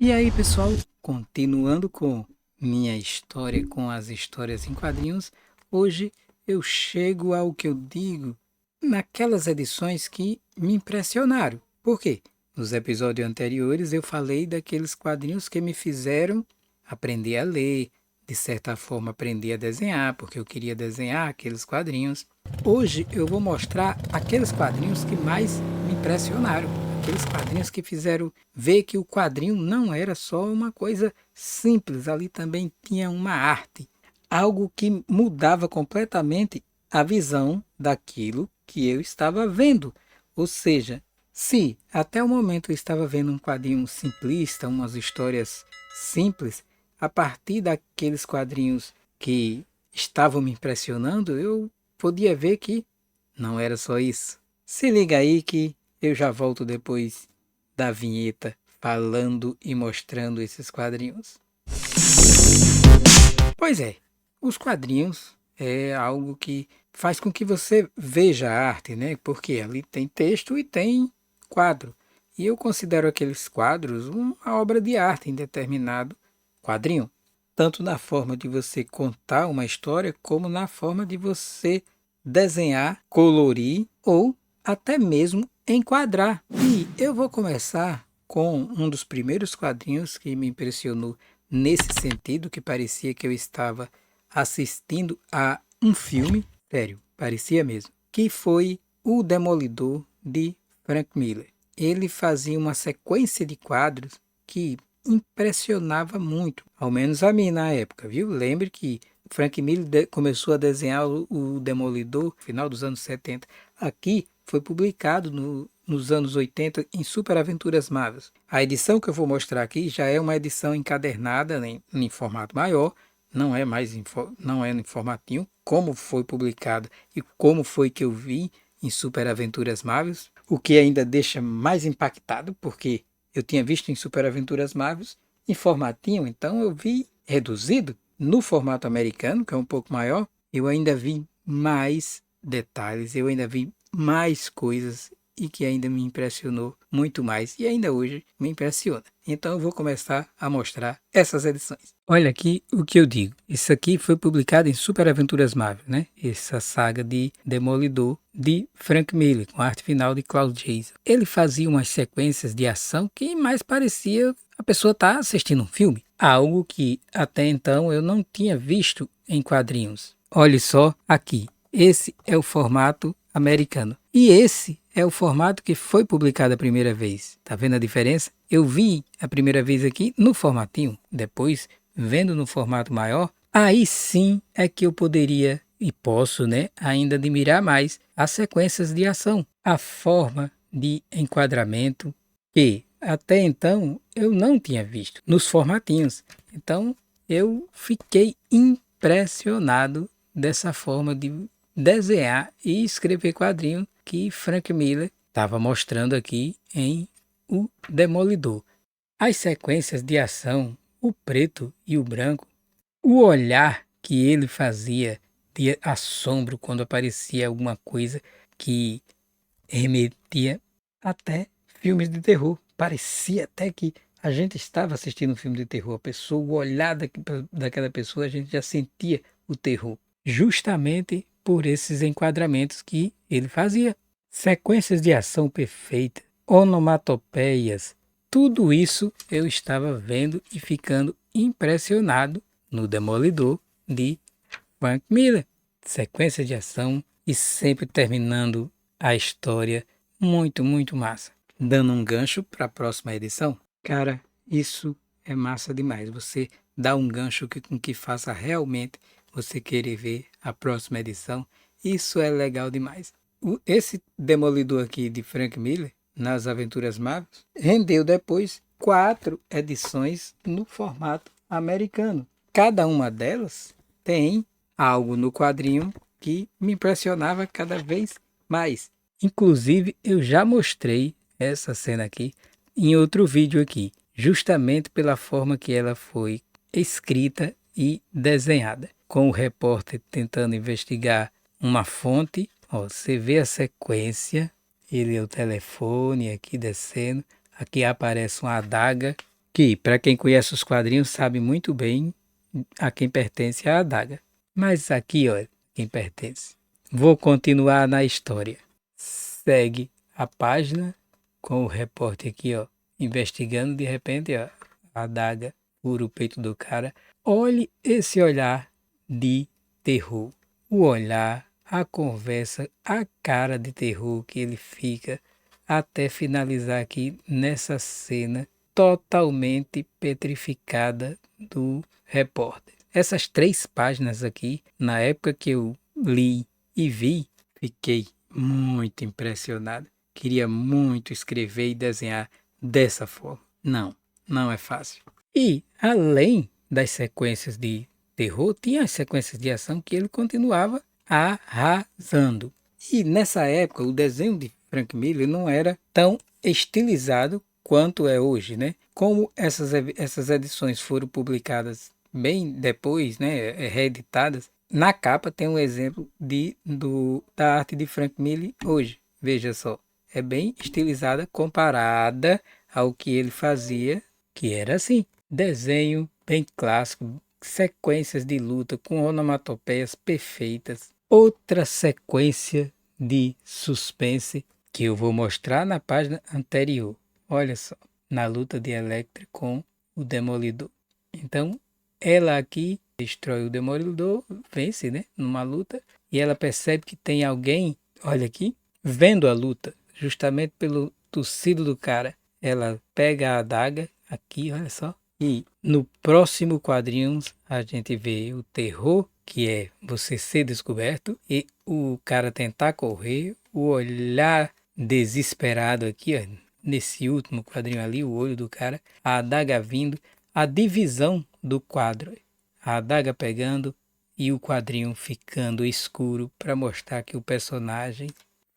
E aí, pessoal, continuando com minha história, com as histórias em quadrinhos, hoje eu chego ao que eu digo naquelas edições que me impressionaram. Por quê? Nos episódios anteriores eu falei daqueles quadrinhos que me fizeram aprender a ler, de certa forma aprender a desenhar, porque eu queria desenhar aqueles quadrinhos. Hoje eu vou mostrar aqueles quadrinhos que mais me impressionaram. Aqueles quadrinhos que fizeram ver que o quadrinho não era só uma coisa simples, ali também tinha uma arte. Algo que mudava completamente a visão daquilo que eu estava vendo. Ou seja, se até o momento eu estava vendo um quadrinho simplista, umas histórias simples, a partir daqueles quadrinhos que estavam me impressionando, eu podia ver que não era só isso. Se liga aí que eu já volto depois da vinheta falando e mostrando esses quadrinhos. Pois é, os quadrinhos é algo que faz com que você veja a arte, né? Porque ali tem texto e tem quadro. E eu considero aqueles quadros uma obra de arte em determinado quadrinho. Tanto na forma de você contar uma história, como na forma de você desenhar, colorir ou até mesmo enquadrar. E eu vou começar com um dos primeiros quadrinhos que me impressionou nesse sentido, que parecia que eu estava assistindo a um filme, sério, parecia mesmo, que foi O Demolidor de Frank Miller. Ele fazia uma sequência de quadros que impressionava muito, ao menos a mim na época, viu? Lembre que Frank Miller começou a desenhar o Demolidor no final dos anos 70. Aqui foi publicado nos anos 80 em Super Aventuras Marvel. A edição que eu vou mostrar aqui já é uma edição encadernada em formato maior, não é mais não é em formatinho, como foi publicado e como foi que eu vi em Super Aventuras Marvel, o que ainda deixa mais impactado, porque eu tinha visto em Super Aventuras Marvel em formatinho, então eu vi reduzido. No formato americano, que é um pouco maior, eu ainda vi mais detalhes, eu ainda vi mais coisas e que ainda me impressionou muito mais e ainda hoje me impressiona. Então eu vou começar a mostrar essas edições. Olha aqui o que eu digo. Isso aqui foi publicado em Super Aventuras Marvel, né? Essa saga de Demolidor de Frank Miller, com a arte final de Claude Jason. Ele fazia umas sequências de ação que mais parecia a pessoa estar assistindo um filme. Algo que até então eu não tinha visto em quadrinhos. Olhe só aqui. Esse é o formato americano. E esse é o formato que foi publicado a primeira vez. Tá vendo a diferença? Eu vi a primeira vez aqui no formatinho, depois vendo no formato maior, aí sim é que eu poderia e posso, né, ainda admirar mais as sequências de ação, a forma de enquadramento que até então eu não tinha visto nos formatinhos. Então eu fiquei impressionado dessa forma de desenhar e escrever quadrinho que Frank Miller estava mostrando aqui em O Demolidor. As sequências de ação, o preto e o branco, o olhar que ele fazia de assombro quando aparecia alguma coisa que remetia até filmes de terror. Parecia até que a gente estava assistindo um filme de terror. A pessoa, o olhar daquela pessoa, a gente já sentia o terror. Justamente por esses enquadramentos que ele fazia. Sequências de ação perfeita, onomatopeias, tudo isso eu estava vendo e ficando impressionado no Demolidor de Frank Miller. Sequência de ação e sempre terminando a história muito, muito massa. Dando um gancho para a próxima edição. Cara, isso é massa demais. Você dá um gancho com que faça realmente você querer ver a próxima edição. Isso é legal demais. Esse Demolidor aqui de Frank Miller, nas Aventuras Marvel, rendeu depois 4 edições no formato americano. Cada uma delas tem algo no quadrinho que me impressionava cada vez mais. Inclusive, eu já mostrei essa cena aqui em outro vídeo aqui, justamente pela forma que ela foi escrita e desenhada, com o repórter tentando investigar uma fonte. Ó, você vê a sequência, ele é o telefone aqui descendo, aqui aparece uma adaga que, para quem conhece os quadrinhos, sabe muito bem a quem pertence a adaga. Mas aqui, olha, quem pertence. Vou continuar na história. Segue a página com o repórter aqui, ó, investigando. De repente, ó, a adaga fura o peito do cara. Olhe esse olhar de terror. O olhar, a conversa, a cara de terror que ele fica até finalizar aqui nessa cena totalmente petrificada do repórter. Essas 3 páginas aqui, na época que eu li e vi, fiquei muito impressionado. Queria muito escrever e desenhar dessa forma. Não, não é fácil. E, além das sequências de terror, tinha as sequências de ação que ele continuava arrasando. E nessa época, o desenho de Frank Miller não era tão estilizado quanto é hoje, né? Como essas edições foram publicadas bem depois, né, reeditadas, na capa tem um exemplo da arte de Frank Miller hoje. Veja só, é bem estilizada comparada ao que ele fazia, que era assim, desenho bem clássico, sequências de luta com onomatopeias perfeitas. Outra sequência de suspense que eu vou mostrar na página anterior. Olha só, na luta de Elektra com o Demolidor. Então, ela aqui destrói o Demolidor, vence, né, numa luta, e ela percebe que tem alguém, olha aqui, vendo a luta, justamente pelo tossido do cara. Ela pega a adaga, aqui, olha só, e no próximo quadrinho a gente vê o terror, que é você ser descoberto, e o cara tentar correr, o olhar desesperado aqui, ó, nesse último quadrinho ali, o olho do cara, a adaga vindo, a divisão do quadro, a adaga pegando e o quadrinho ficando escuro para mostrar que o personagem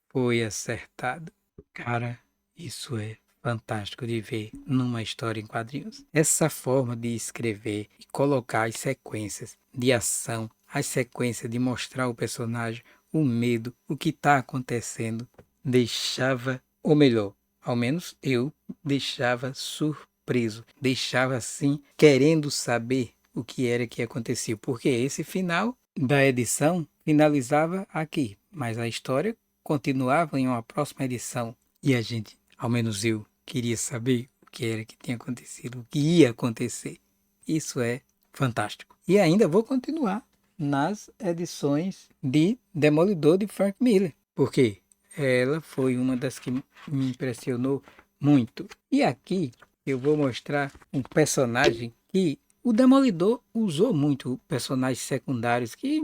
foi acertado. Cara, isso é fantástico de ver numa história em quadrinhos. Essa forma de escrever e colocar as sequências de ação, as sequências de mostrar o personagem, o medo, o que está acontecendo, deixava, ou melhor, ao menos eu deixava surpreso, deixava assim, querendo saber o que era que acontecia, porque esse final da edição finalizava aqui, mas a história continuava em uma próxima edição. E a gente, ao menos eu, queria saber o que era que tinha acontecido, o que ia acontecer. Isso é fantástico. E ainda vou continuar nas edições de Demolidor de Frank Miller, porque ela foi uma das que me impressionou muito. E aqui eu vou mostrar um personagem que o Demolidor usou muito personagens secundários que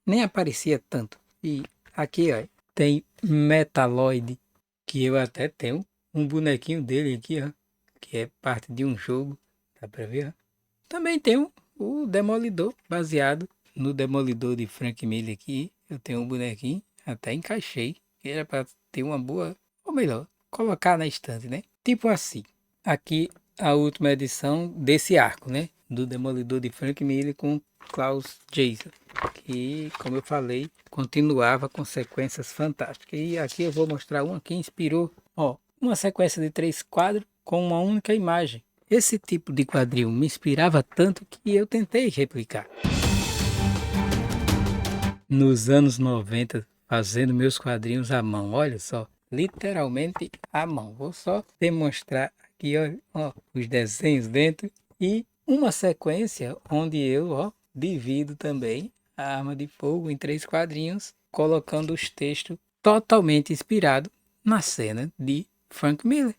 nem aparecia tanto. E aqui, ó, tem Metaloid, que eu até tenho um bonequinho dele aqui, ó, que é parte de um jogo, dá pra ver, ó. Também tenho o Demolidor, baseado no Demolidor de Frank Miller aqui. Eu tenho um bonequinho, até encaixei, que era para ter uma boa, ou melhor, colocar na estante, né? Tipo assim, aqui a última edição desse arco, né? Do Demolidor de Frank Miller com Klaus Jason, que, como eu falei, continuava com sequências fantásticas. E aqui eu vou mostrar uma que inspirou, ó, uma sequência de 3 quadros com uma única imagem. Esse tipo de quadril me inspirava tanto que eu tentei replicar. Nos anos 90, fazendo meus quadrinhos à mão, olha só, literalmente à mão. Vou só demonstrar aqui, ó, os desenhos dentro e uma sequência onde eu, ó, divido também a arma de fogo em 3 quadrinhos, colocando os textos totalmente inspirados na cena de Frank Miller.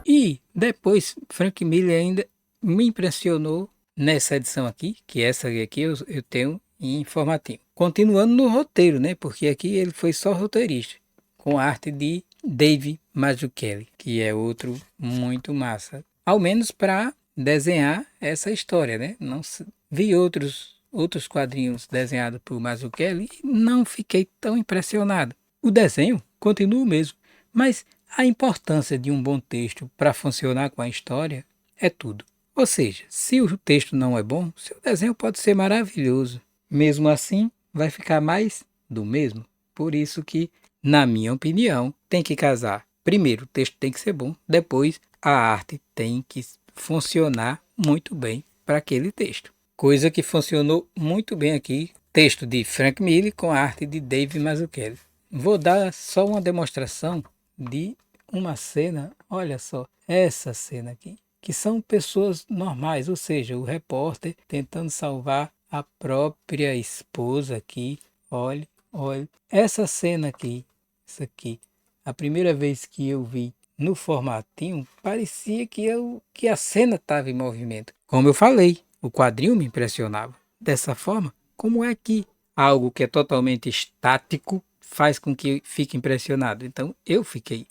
E depois Frank Miller ainda me impressionou nessa edição aqui, que essa aqui eu tenho em formatinho. Continuando no roteiro, né? Porque aqui ele foi só roteirista, com a arte de Dave Mazzucchelli, que é outro muito massa. Ao menos para desenhar essa história, né? Não vi outros quadrinhos desenhados por Mazzucchelli e não fiquei tão impressionado. O desenho continua o mesmo, mas a importância de um bom texto para funcionar com a história é tudo. Ou seja, se o texto não é bom, seu desenho pode ser maravilhoso. Mesmo assim, vai ficar mais do mesmo. Por isso que, na minha opinião, tem que casar primeiro o texto tem que ser bom, depois a arte tem que funcionar muito bem para aquele texto. Coisa que funcionou muito bem aqui, texto de Frank Miller com a arte de Dave Mazzucchelli. Vou dar só uma demonstração de uma cena, olha só, essa cena aqui, que são pessoas normais, ou seja, o repórter tentando salvar a própria esposa aqui. Olha, olha, essa cena aqui, isso aqui, a primeira vez que eu vi no formatinho, parecia que a cena estava em movimento. Como eu falei, o quadrinho me impressionava. Dessa forma, como é que algo que é totalmente estático faz com que fique impressionado? Então, eu fiquei.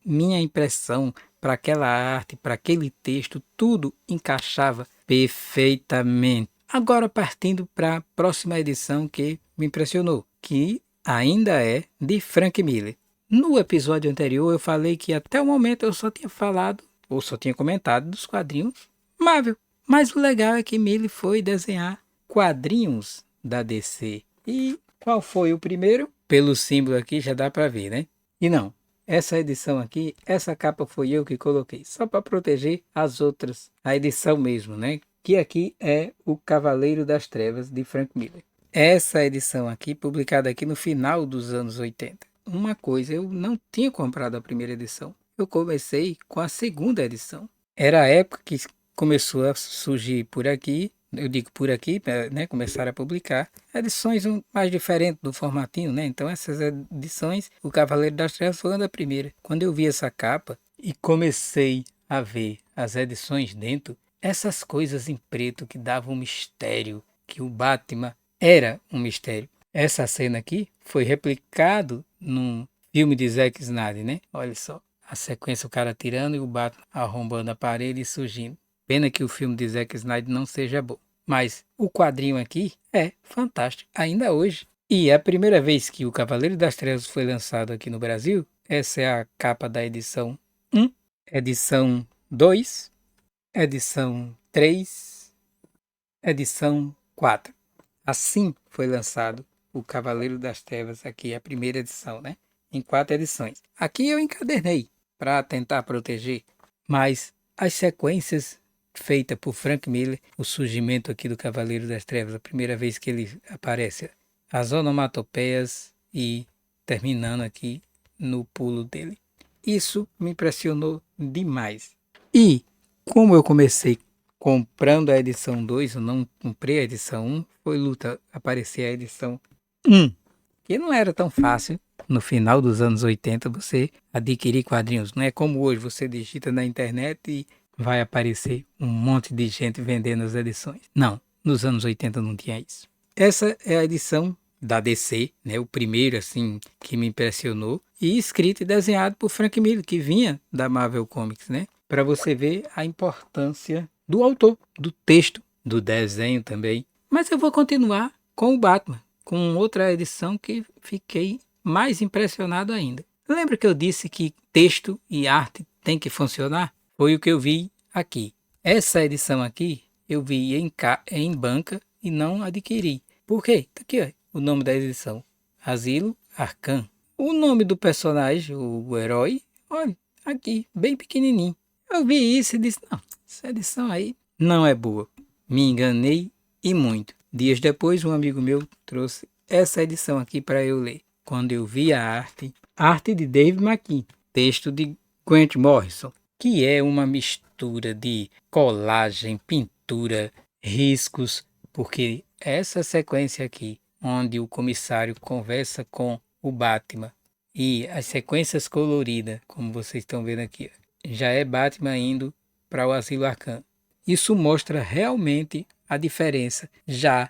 Minha impressão para aquela arte, para aquele texto, tudo encaixava perfeitamente. Agora, partindo para a próxima edição que me impressionou, que ainda é de Frank Miller. No episódio anterior, eu falei que até o momento eu só tinha falado, ou só tinha comentado, dos quadrinhos Marvel. Mas o legal é que Miller foi desenhar quadrinhos da DC. E qual foi o primeiro? Pelo símbolo aqui já dá para ver, né? E não, essa edição aqui, essa capa foi eu que coloquei, só para proteger as outras, a edição mesmo, né? Que aqui é o Cavaleiro das Trevas de Frank Miller. Essa edição aqui, publicada aqui no final dos anos 80. Uma coisa, eu não tinha comprado a primeira edição. Eu comecei com a segunda edição. Era a época que começou a surgir por aqui, eu digo por aqui, né, começaram a publicar edições mais diferentes do formatinho, né? Então essas edições, o Cavaleiro das Trevas foi uma da primeira. Quando eu vi essa capa e comecei a ver as edições dentro, essas coisas em preto que davam um mistério, que o Batman era um mistério. Essa cena aqui foi replicado num filme de Zack Snyder, né? Olha só, a sequência, o cara tirando e o Batman arrombando a parede e surgindo. Pena que o filme de Zack Snyder não seja bom. Mas o quadrinho aqui é fantástico, ainda hoje. E é a primeira vez que o Cavaleiro das Trevas foi lançado aqui no Brasil. Essa é a capa da edição 1, edição 2, edição 3, edição 4. Assim foi lançado o Cavaleiro das Trevas aqui, a primeira edição, né? Em 4 edições. Aqui eu encadernei para tentar proteger, mas as sequências feitas por Frank Miller, o surgimento aqui do Cavaleiro das Trevas, a primeira vez que ele aparece, as onomatopeias e terminando aqui no pulo dele. Isso me impressionou demais. E como eu comecei comprando a edição 2, eu não comprei a edição 1, foi luta aparecer a edição 1, que não era tão fácil. No final dos anos 80 você adquirir quadrinhos, não é como hoje, você digita na internet e vai aparecer um monte de gente vendendo as edições. Não, nos anos 80 não tinha isso. Essa é a edição da DC, né, o primeiro assim que me impressionou, e escrito e desenhado por Frank Miller, que vinha da Marvel Comics, né? Para você ver a importância do autor, do texto, do desenho também. Mas eu vou continuar com o Batman, com outra edição que fiquei mais impressionado ainda. Lembra que eu disse que texto e arte tem que funcionar? Foi o que eu vi aqui. Essa edição aqui eu vi em banca e não adquiri. Por quê? Tá aqui, ó, o nome da edição. Asilo Arkham. O nome do personagem, o herói, olha, aqui, bem pequenininho. Eu vi isso e disse, não, essa edição aí não é boa. Me enganei e muito. Dias depois, um amigo meu trouxe essa edição aqui para eu ler. Quando eu vi a arte de Dave McKean, texto de Grant Morrison, que é uma mistura de colagem, pintura, riscos, porque essa sequência aqui, onde o comissário conversa com o Batman e as sequências coloridas, como vocês estão vendo aqui, já é Batman indo para o Asilo Arkham. Isso mostra realmente a diferença já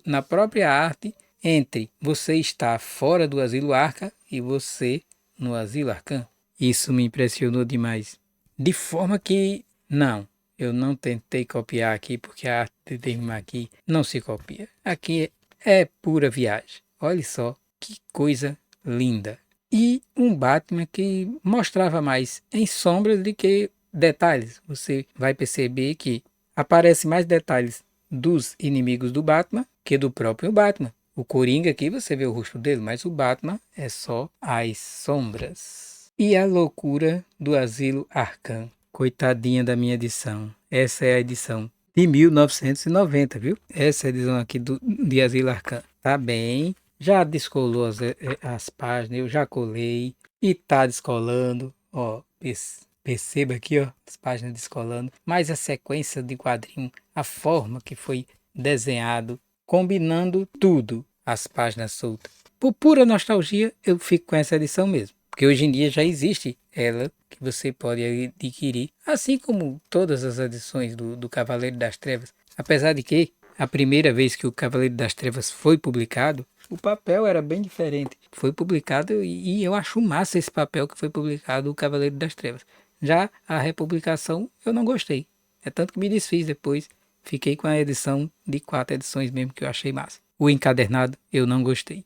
na própria arte entre você estar fora do Asilo Arkham e você no Asilo Arkham. Isso me impressionou demais. De forma que, não, eu não tentei copiar aqui porque a arte de Dave aqui não se copia. Aqui é pura viagem. Olha só que coisa linda. E um Batman que mostrava mais em sombras do que detalhes. Você vai perceber que aparece mais detalhes dos inimigos do Batman que do próprio Batman. O Coringa aqui você vê o rosto dele, mas o Batman é só as sombras. e a loucura do Asilo Arkham. Coitadinha da minha edição. Essa é a edição de 1990, viu? Essa edição aqui de Asilo Arkham. Tá bem. Já descolou as páginas, eu já colei. E tá descolando. Ó, perceba aqui, ó, as páginas descolando. Mas a sequência de quadrinho, a forma que foi desenhado, combinando tudo, as páginas soltas. Por pura nostalgia, eu fico com essa edição mesmo. Porque hoje em dia já existe ela, que você pode adquirir, assim como todas as edições do Cavaleiro das Trevas. Apesar de que, a primeira vez que o Cavaleiro das Trevas foi publicado, o papel era bem diferente. Foi publicado e eu acho massa esse papel que foi publicado, o Cavaleiro das Trevas. Já a republicação eu não gostei. É tanto que me desfiz depois. Fiquei com a edição de 4 edições mesmo que eu achei massa. O encadernado eu não gostei.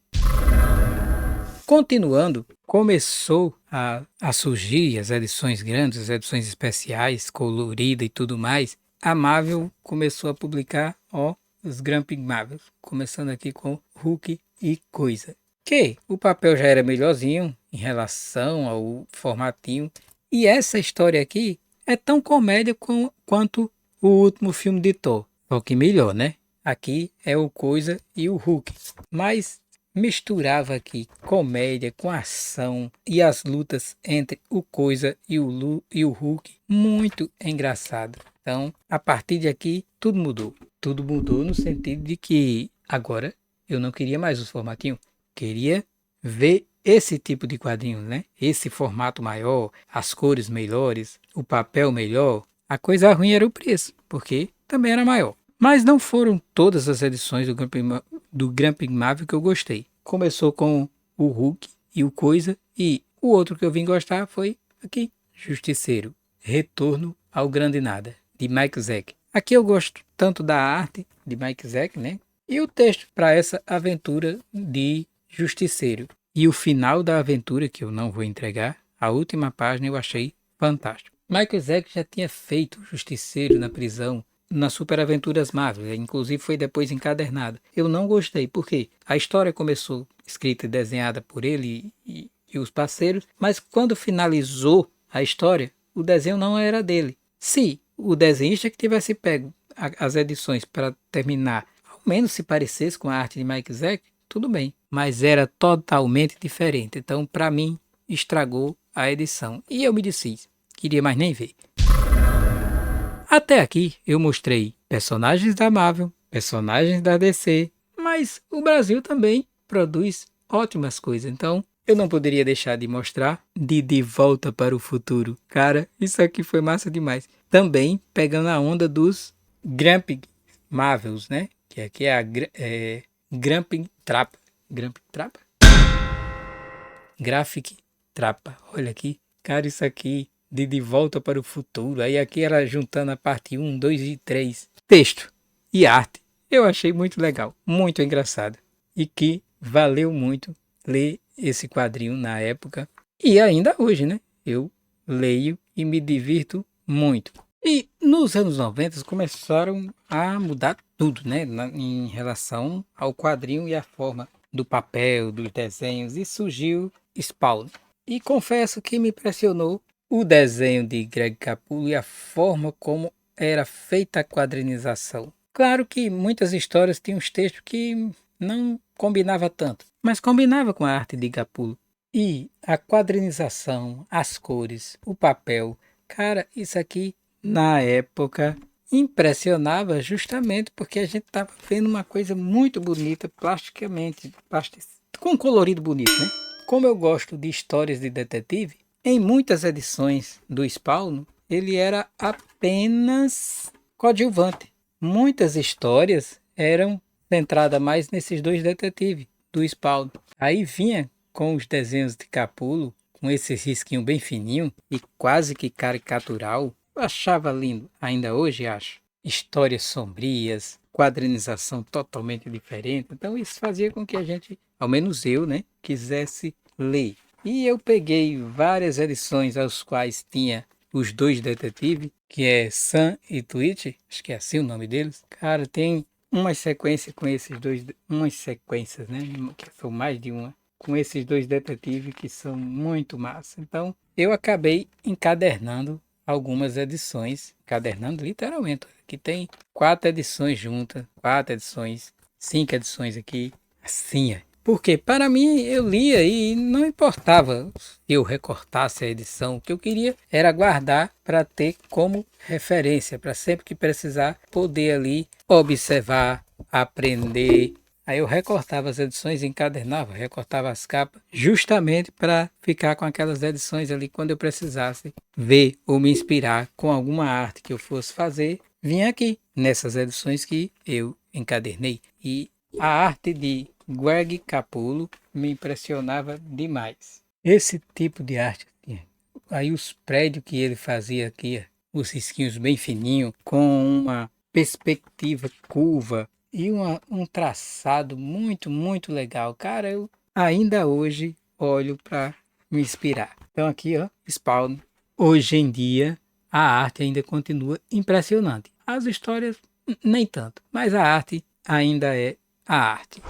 Continuando, começou a surgir as edições grandes, as edições especiais, colorida e tudo mais. A Marvel começou a publicar, ó, os Gramping Marvel, começando aqui com Hulk e Coisa. Que o papel já era melhorzinho em relação ao formatinho. E essa história aqui é tão comédia quanto o último filme de Thor. Só que melhor, né? Aqui é o Coisa e o Hulk. Mas misturava aqui comédia com ação e as lutas entre o Coisa e o Hulk. Muito engraçado. Então, a partir de aqui, tudo mudou. Tudo mudou no sentido de que agora eu não queria mais os formatinhos. Queria ver esse tipo de quadrinho, né? Esse formato maior, as cores melhores, o papel melhor. A coisa ruim era o preço, porque também era maior. Mas não foram todas as edições do Gramping Marvel que eu gostei. Começou com o Hulk e o Coisa, e o outro que eu vim gostar foi aqui, Justiceiro, Retorno ao Grande Nada, de Mike Zeck. Aqui eu gosto tanto da arte de Mike Zeck, né? E o texto para essa aventura de Justiceiro. E o final da aventura, que eu não vou entregar, a última página eu achei fantástico. Mike Zeck já tinha feito Justiceiro na prisão, nas Super Aventuras Marvel, inclusive foi depois encadernada. Eu não gostei, porque a história começou escrita e desenhada por ele e os parceiros, mas quando finalizou a história, o desenho não era dele. Se o desenhista que tivesse pego as edições para terminar, ao menos se parecesse com a arte de Mike Zeck, tudo bem, mas era totalmente diferente. Então, para mim, estragou a edição. E eu me desfiz, queria mais nem ver. Até aqui eu mostrei personagens da Marvel, personagens da DC, mas o Brasil também produz ótimas coisas, então eu não poderia deixar de mostrar De Volta para o Futuro. Cara, isso aqui foi massa demais. Também pegando a onda dos Gramping Marvels, né? Que aqui é a Gramping Trapa. Gramping Trapa? Graphic Trapa. Olha aqui. Cara, isso aqui de Volta para o Futuro. Aí aqui era juntando a parte 1, 2 e 3. Texto e arte. Eu achei muito legal, muito engraçado. E que valeu muito ler esse quadrinho na época. E ainda hoje, né? Eu leio e me divirto muito. E nos anos 90 começaram a mudar tudo, né? Em relação ao quadrinho e a forma do papel, dos desenhos. E surgiu Spawn. E confesso que me impressionou o desenho de Greg Capullo e a forma como era feita a quadrinização. Claro que muitas histórias tinham uns textos que não combinava tanto, mas combinava com a arte de Capullo. E a quadrinização, as cores, o papel, cara, isso aqui na época impressionava justamente porque a gente estava vendo uma coisa muito bonita plasticamente, com colorido bonito, né? Como eu gosto de histórias de detetive, em muitas edições do Spawn, ele era apenas coadjuvante. Muitas histórias eram centradas mais nesses dois detetives do Spawn. Aí vinha com os desenhos de Capullo, com esse risquinho bem fininho e quase que caricatural. Eu achava lindo, ainda hoje acho. Histórias sombrias, quadrinização totalmente diferente. Então isso fazia com que a gente, ao menos eu, né, quisesse ler. E eu peguei várias edições aos quais tinha os dois detetives, que é Sam e Twitch, acho que é assim o nome deles. Cara, tem umas sequências com esses dois, umas sequências, né, que são mais de uma, com esses dois detetives que são muito massa. Então, eu acabei encadernando algumas edições, encadernando literalmente, que tem 4 edições juntas, 4 edições, 5 edições aqui, assim, porque para mim eu lia e não importava se eu recortasse a edição, o que eu queria era guardar para ter como referência, para sempre que precisar poder ali observar, aprender. Aí eu recortava as edições, encadernava, recortava as capas, justamente para ficar com aquelas edições ali quando eu precisasse ver ou me inspirar com alguma arte que eu fosse fazer, vinha aqui nessas edições que eu encadernei. E a arte de Greg Capullo me impressionava demais. Esse tipo de arte, aí os prédios que ele fazia aqui, os risquinhos bem fininhos, com uma perspectiva curva e um traçado muito, muito legal. Cara, eu ainda hoje olho para me inspirar. Então aqui, ó, Spawn. Hoje em dia, a arte ainda continua impressionante. As histórias, nem tanto, mas a arte ainda é a arte.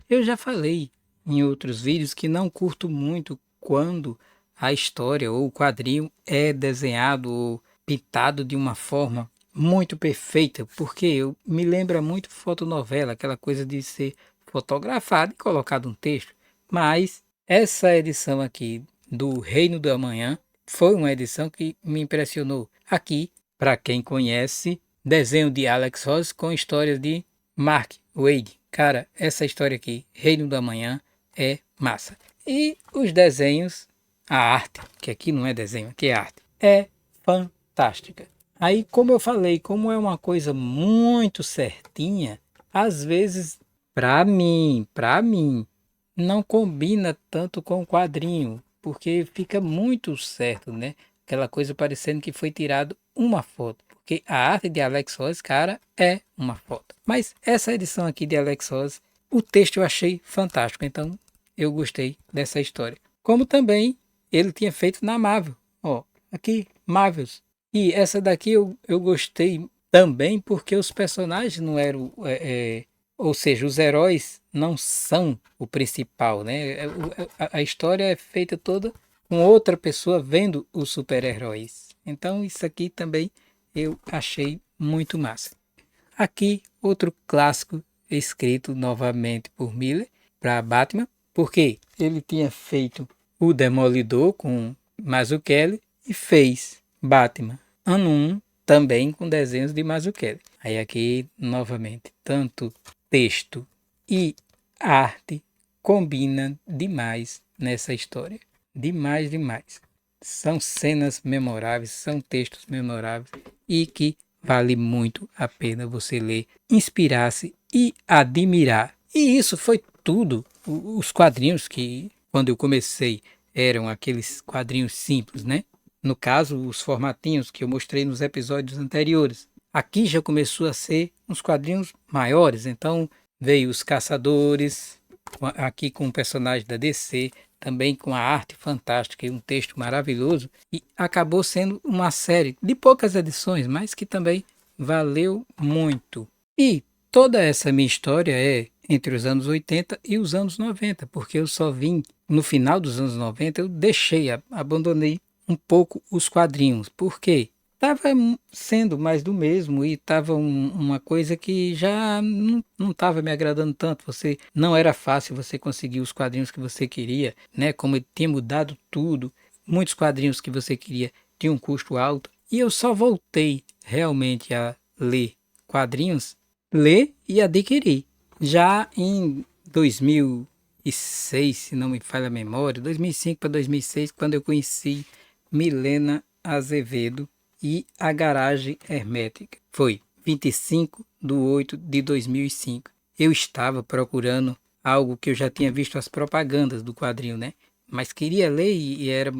Eu já falei em outros vídeos que não curto muito quando a história ou o quadrinho é desenhado ou pintado de uma forma muito perfeita, porque eu me lembra muito fotonovela, aquela coisa de ser fotografado e colocado um texto. Mas essa edição aqui do Reino do Amanhã foi uma edição que me impressionou. Aqui, para quem conhece, desenho de Alex Ross com histórias de Mark Waid. Cara, essa história aqui, Reino do Amanhã, é massa. E os desenhos, a arte, que aqui não é desenho, aqui é arte, é fantástica. Aí, como eu falei, como é uma coisa muito certinha, às vezes, para mim, não combina tanto com o quadrinho, porque fica muito certo, né? Aquela coisa parecendo que foi tirado uma foto. Porque a arte de Alex Ross, cara, é uma foto. Mas essa edição aqui de Alex Ross, o texto eu achei fantástico. Então, eu gostei dessa história. Como também ele tinha feito na Marvel. Ó, aqui, Marvels. E essa daqui eu gostei também porque os personagens não eram... ou seja, os heróis não são o principal, né? A história é feita toda com outra pessoa vendo os super-heróis. Então, isso aqui também eu achei muito massa. Aqui, outro clássico escrito novamente por Miller para Batman, porque ele tinha feito o Demolidor com Mazzucchelli e fez Batman ano 1 também com desenhos de Mazzucchelli. Aí aqui, novamente, tanto texto e arte combinam demais nessa história. Demais, demais. São cenas memoráveis, são textos memoráveis e que vale muito a pena você ler, inspirar-se e admirar. E isso foi tudo. Os quadrinhos que, quando eu comecei, eram aqueles quadrinhos simples, né? No caso, os formatinhos que eu mostrei nos episódios anteriores. Aqui já começou a ser uns quadrinhos maiores, então veio os Caçadores, aqui com o personagem da DC, também com a arte fantástica e um texto maravilhoso, e acabou sendo uma série de poucas edições, mas que também valeu muito. E toda essa minha história é entre os anos 80 e os anos 90, porque eu só vim no final dos anos 90, eu deixei, abandonei um pouco os quadrinhos. Por quê? Estava sendo mais do mesmo e estava uma coisa que já não estava me agradando tanto. Você não era fácil você conseguir os quadrinhos que você queria, né? Como ele tinha mudado tudo, muitos quadrinhos que você queria tinham um custo alto. E eu só voltei realmente a ler quadrinhos, ler e adquirir. Já em 2006, se não me falha a memória, 2005 para 2006, quando eu conheci Milena Azevedo e A Garagem Hermética. Foi 25/8/2005. Eu estava procurando algo que eu já tinha visto as propagandas do quadrinho, né? Mas queria ler e era...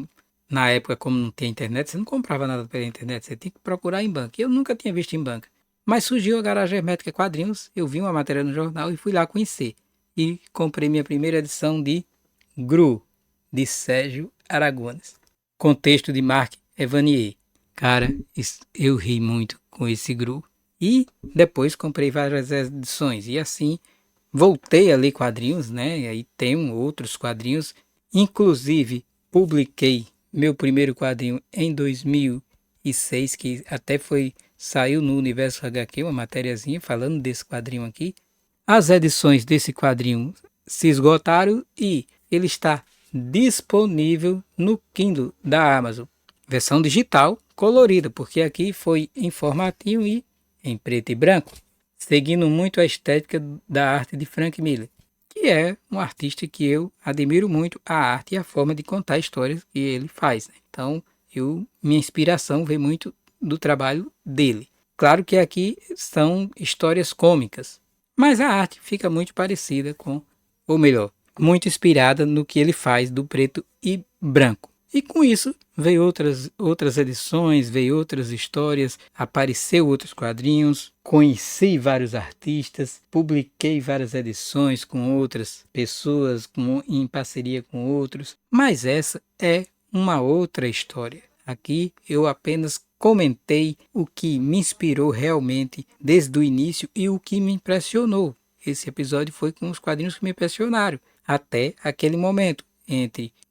Na época, como não tinha internet, você não comprava nada pela internet, você tinha que procurar em banca. Eu nunca tinha visto em banca. Mas surgiu a Garagem Hermética Quadrinhos, eu vi uma matéria no jornal e fui lá conhecer. E comprei minha primeira edição de Gru, de Sérgio Aragones, com texto de Marc Evanier. Cara, eu ri muito com esse Gru. E depois comprei várias edições. E assim voltei a ler quadrinhos, né? E aí tenho outros quadrinhos. Inclusive, publiquei meu primeiro quadrinho em 2006, que até saiu no Universo HQ, uma matériazinha falando desse quadrinho aqui. As edições desse quadrinho se esgotaram e ele está disponível no Kindle da Amazon. Versão digital, colorida, porque aqui foi em formatinho e em preto e branco, seguindo muito a estética da arte de Frank Miller, que é um artista que eu admiro muito a arte e a forma de contar histórias que ele faz, né? Então, minha inspiração vem muito do trabalho dele. Claro que aqui são histórias cômicas, mas a arte fica muito parecida com, ou melhor, muito inspirada no que ele faz do preto e branco. E com isso veio outras edições, veio outras histórias, apareceu outros quadrinhos, conheci vários artistas, publiquei várias edições com outras pessoas, em parceria com outros, mas essa é uma outra história. Aqui eu apenas comentei o que me inspirou realmente desde o início e o que me impressionou. Esse episódio foi com os quadrinhos que me impressionaram até aquele momento,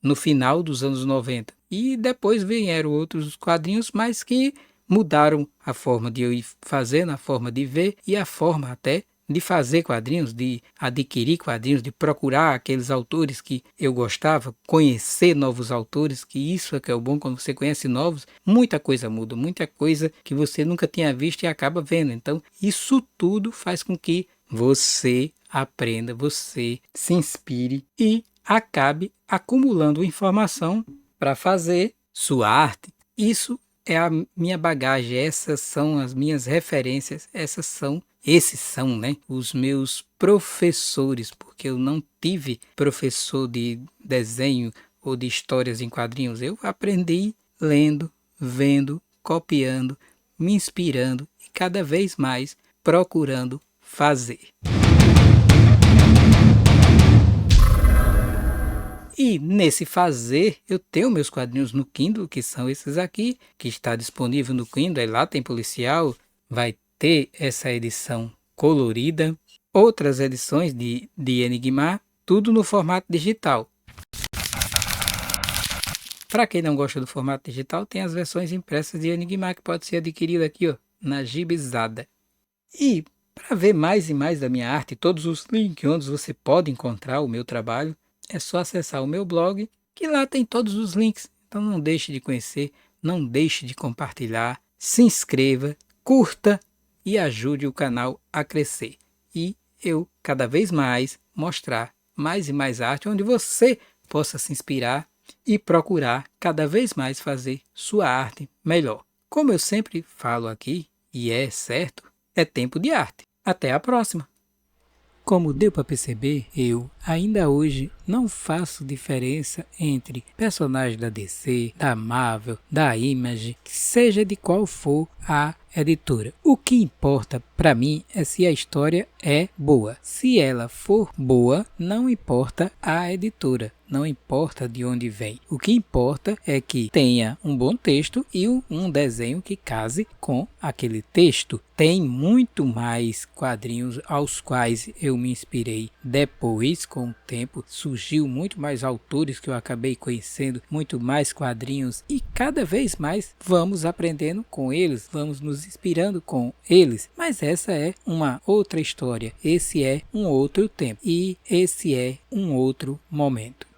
no final dos anos 90. E depois vieram outros quadrinhos, mas que mudaram a forma de eu ir fazendo, a forma de ver e a forma até de fazer quadrinhos, de adquirir quadrinhos, de procurar aqueles autores que eu gostava, conhecer novos autores, que isso é que é o bom quando você conhece novos, muita coisa muda, muita coisa que você nunca tinha visto e acaba vendo. Então, isso tudo faz com que você aprenda, você se inspire e acabe acumulando informação para fazer sua arte. Isso é a minha bagagem, essas são as minhas referências, esses são, né, os meus professores, porque eu não tive professor de desenho ou de histórias em quadrinhos. Eu aprendi lendo, vendo, copiando, me inspirando e cada vez mais procurando fazer. E nesse fazer, eu tenho meus quadrinhos no Kindle, que são esses aqui, que está disponível no Kindle. Aí lá tem policial, vai ter essa edição colorida, outras edições de Enigma, tudo no formato digital. Para quem não gosta do formato digital, tem as versões impressas de Enigma, que pode ser adquirida aqui, ó, na Gibizada. E para ver mais e mais da minha arte, todos os links onde você pode encontrar o meu trabalho, é só acessar o meu blog, que lá tem todos os links. Então não deixe de conhecer, não deixe de compartilhar, se inscreva, curta e ajude o canal a crescer. E eu cada vez mais mostrar mais e mais arte onde você possa se inspirar e procurar cada vez mais fazer sua arte melhor. Como eu sempre falo aqui, e é certo, é tempo de arte. Até a próxima! Como deu para perceber, eu ainda hoje não faço diferença entre personagens da DC, da Marvel, da Image, seja de qual for a editora. O que importa para mim é se a história é boa. Se ela for boa, não importa a editora. Não importa de onde vem. O que importa é que tenha um bom texto e um desenho que case com aquele texto. Tem muito mais quadrinhos aos quais eu me inspirei. Depois, com o tempo, surgiu muito mais autores que eu acabei conhecendo, muito mais quadrinhos e cada vez mais vamos aprendendo com eles, vamos nos inspirando com eles. Mas essa é uma outra história. Esse é um outro tempo e esse é um outro momento.